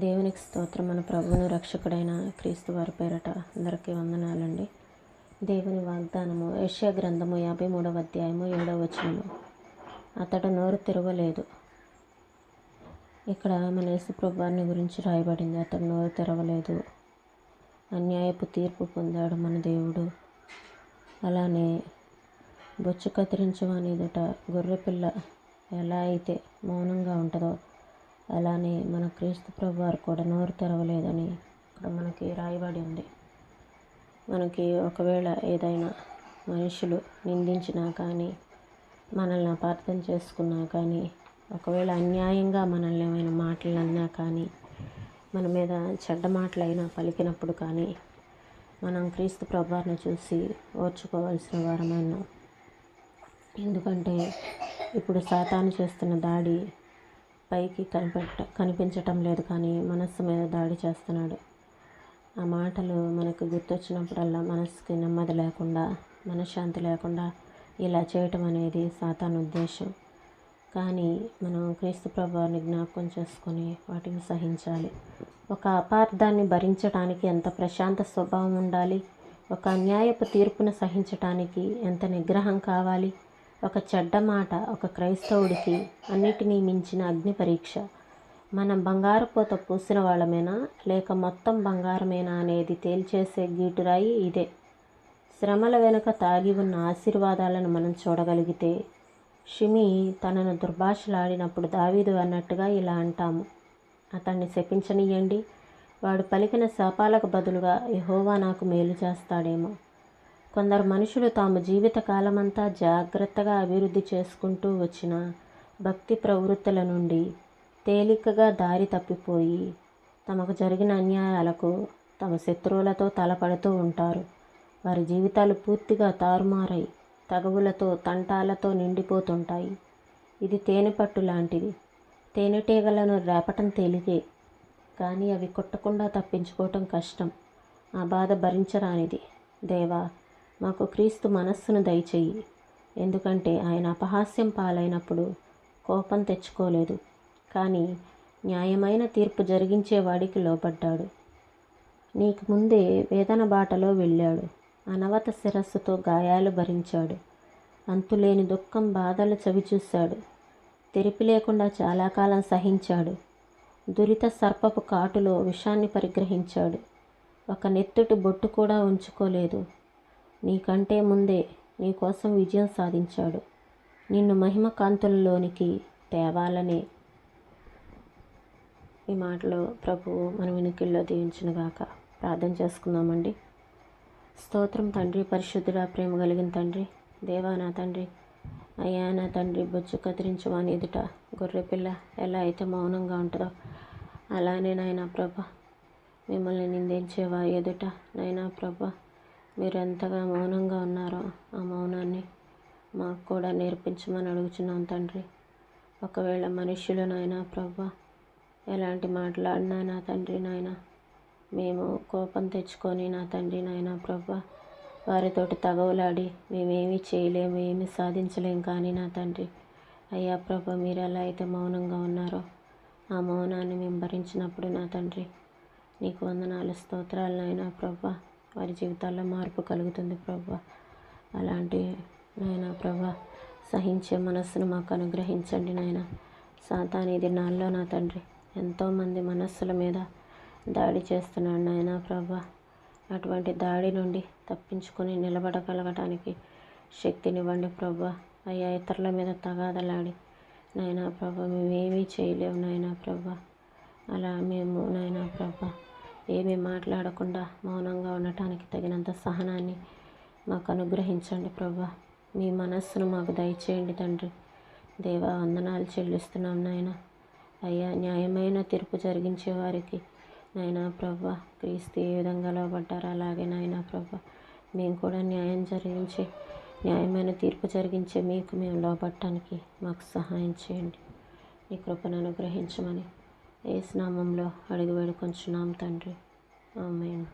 దేవునికి స్తోత్రం. మన ప్రభువును రక్షకుడైన క్రీస్తు వారి పేరట అందరికీ వందనాలండి. దేవుని వాగ్దానము యెషయా గ్రంథము 53వ అధ్యాయము 7వ వచనము. అతడు నోరు తెరవలేదు. ఇక్కడ మన యేసు ప్రభు వారిని గురించి రాయబడింది. అతడు నోరు తెరవలేదు, అన్యాయపు తీర్పు పొందాడు మన దేవుడు. అలానే బొచ్చు కత్తిరించమని ఎదుట గొర్రెపిల్ల ఎలా అయితే మౌనంగా ఉంటుందో అలానే మన క్రీస్తు ప్రభు వారు కూడా నోరు తెరవలేదని ఇక్కడ మనకి రాయబడి ఉంది. మనకి ఒకవేళ ఏదైనా మనుషులు నిందించినా కానీ, మనల్ని అపార్థం చేసుకున్నా కానీ, ఒకవేళ అన్యాయంగా మనల్ని ఏమైనా మాటలు అన్నా కానీ, మన మీద చెడ్డ మాటలైనా పలికినప్పుడు కానీ మనం క్రీస్తు ప్రభు వారిని చూసి ఓర్చుకోవాల్సిన వారమైన. ఎందుకంటే ఇప్పుడు సాతాను చేస్తున్న దాడి పైకి కనిపించటం లేదు, కానీ మనస్సు మీద దాడి చేస్తున్నాడు. ఆ మాటలు మనకు గుర్తొచ్చినప్పుడల్లా మనసుకి నెమ్మది లేకుండా, మనశ్శాంతి లేకుండా ఇలా చేయటం అనేది సాతాను ఉద్దేశం. కానీ మనం క్రీస్తు ప్రభువారిని జ్ఞాపకం చేసుకొని వాటిని సహించాలి. ఒక అపార్థాన్ని భరించడానికి ఎంత ప్రశాంత స్వభావం ఉండాలి, ఒక అన్యాయపు తీర్పును సహించటానికి ఎంత నిగ్రహం కావాలి. ఒక చెడ్డ మాట ఒక క్రైస్తవుడికి అన్నిటినీ మించిన అగ్ని పరీక్ష. మనం బంగారు పూత పూసిన వాళ్ళమేనా లేక మొత్తం బంగారమేనా అనేది తేల్చేసే గీటురాయి ఇదే. శ్రమల వెనుక తాగి ఉన్న ఆశీర్వాదాలను మనం చూడగలిగితే, షిమి తనను దుర్భాషలాడినప్పుడు దావీదు అన్నట్టుగా ఇలా అంటాము: అతన్ని శపించనీయండి, వాడు పలికిన శాపాలకు బదులుగా యెహోవా నాకు మేలు చేస్తాడేమో. కొందరు మనుషులు తాము జీవిత కాలమంతా జాగ్రత్తగా అభివృద్ధి చేసుకుంటూ వచ్చిన భక్తి ప్రవృత్తుల నుండి తేలికగా దారి తప్పిపోయి తమకు జరిగిన అన్యాయాలకు తమ శత్రువులతో తలపడుతూ ఉంటారు. వారి జీవితాలు పూర్తిగా తారుమారై తగవులతో తంటాలతో నిండిపోతుంటాయి. ఇది తేనెపట్టు లాంటిది. తేనెటీగలను రేపటం తేలికే, కానీ అవి కుట్టకుండా తప్పించుకోవటం కష్టం. ఆ బాధ భరించరానిది. దేవా, మాకు క్రీస్తు మనస్సును దయచేయి. ఎందుకంటే ఆయన అపహాస్యం పాలైనప్పుడు కోపం తెచ్చుకోలేదు, కానీ న్యాయమైన తీర్పు జరిగించేవాడికి లోబడ్డాడు. నీకు ముందే వేదన బాటలో వెళ్ళాడు. అనవత శిరస్సుతో గాయాలు భరించాడు. అంతులేని దుఃఖం బాధలు చవిచూశాడు. తెరిపి లేకుండా చాలా కాలం సహించాడు. దురిత సర్పపు కాటులో విషాన్ని పరిగ్రహించాడు. ఒక నెత్తుటి బొట్టు కూడా ఉంచుకోలేదు. నీకంటే ముందే నీ కోసం విజయం సాధించాడు. నిన్ను మహిమ కాంతులలోనికి తేవాలనే. ఈ మాటలో ప్రభువు మన వినికిల్లో దీవించునుగాక. ప్రార్థన చేసుకుందామండి. స్తోత్రం తండ్రి, పరిశుద్ధుడా, ప్రేమ కలిగిన తండ్రి, దేవా నా తండ్రి, అయ్యా నా తండ్రి, బొచ్చు కత్తిరించవాని ఎదుట గొర్రెపిల్ల ఎలా అయితే మౌనంగా ఉంటుందో అలానే నాయనా ప్రభ, మిమ్మల్ని నిందించేవారి ఎదుట నాయనా ప్రభ మీరు ఎంతగా మౌనంగా ఉన్నారో ఆ మౌనాన్ని మాకు కూడా నేర్పించమని అడుగుచున్నాం తండ్రి. ఒకవేళ మనుష్యులు నాయనా ప్రభా ఎలాంటి మాట్లాడినా నా తండ్రి నాయన, మేము కోపం తెచ్చుకొని నా తండ్రి నాయనా ప్రభా వారితోటి తగవులాడి మేమేమీ చేయలేము, ఏమీ సాధించలేము. కానీ నా తండ్రి అయ్యా ప్రభా, మీరు ఎలా అయితే మౌనంగా ఉన్నారో ఆ మౌనాన్ని మేము భరించినప్పుడు నా తండ్రి నీకు వందనాలు, స్తోత్రాలు నాయనా ప్రభా. వారి జీవితాల్లో మార్పు కలుగుతుంది ప్రభా. అలాంటి నాయనా ప్రభా సహించే మనస్సును మాకు అనుగ్రహించండి నాయన. సాతాను ఈ దినాల్లో నా తండ్రి ఎంతోమంది మనస్సుల మీద దాడి చేస్తున్నాడు నాయనా ప్రభా. అటువంటి దాడి నుండి తప్పించుకొని నిలబడగలగటానికి శక్తినివ్వండి ప్రభా. అయ్యా, ఇతరుల మీద తగాదలాడి నాయనా ప్రభా మేమేమీ చేయలేము నాయనా ప్రభా. అలా మేము నాయనా ప్రభా ఏమీ మాట్లాడకుండా మౌనంగా ఉండటానికి తగినంత సహనాన్ని మాకు అనుగ్రహించండి ప్రభా. మీ మనస్సును మాకు దయచేయండి తండ్రి. దేవా, వందనాలు చెల్లిస్తున్నాం నాయన. అయ్యా, న్యాయమైన తీర్పు జరిగించే వారికి నాయనా ప్రభా క్రీస్తు ఏ విధంగా లోబడ్డారో అలాగే నాయనా ప్రభా మేము కూడా న్యాయమైన తీర్పు జరిగించే మీకు మేము లోబడటానికి మాకు సహాయం చేయండి. నీ కృపను అనుగ్రహించమని యేసు నామములో అడిగి వేడుకొంచున్నాం తండ్రి. ఆమేన్.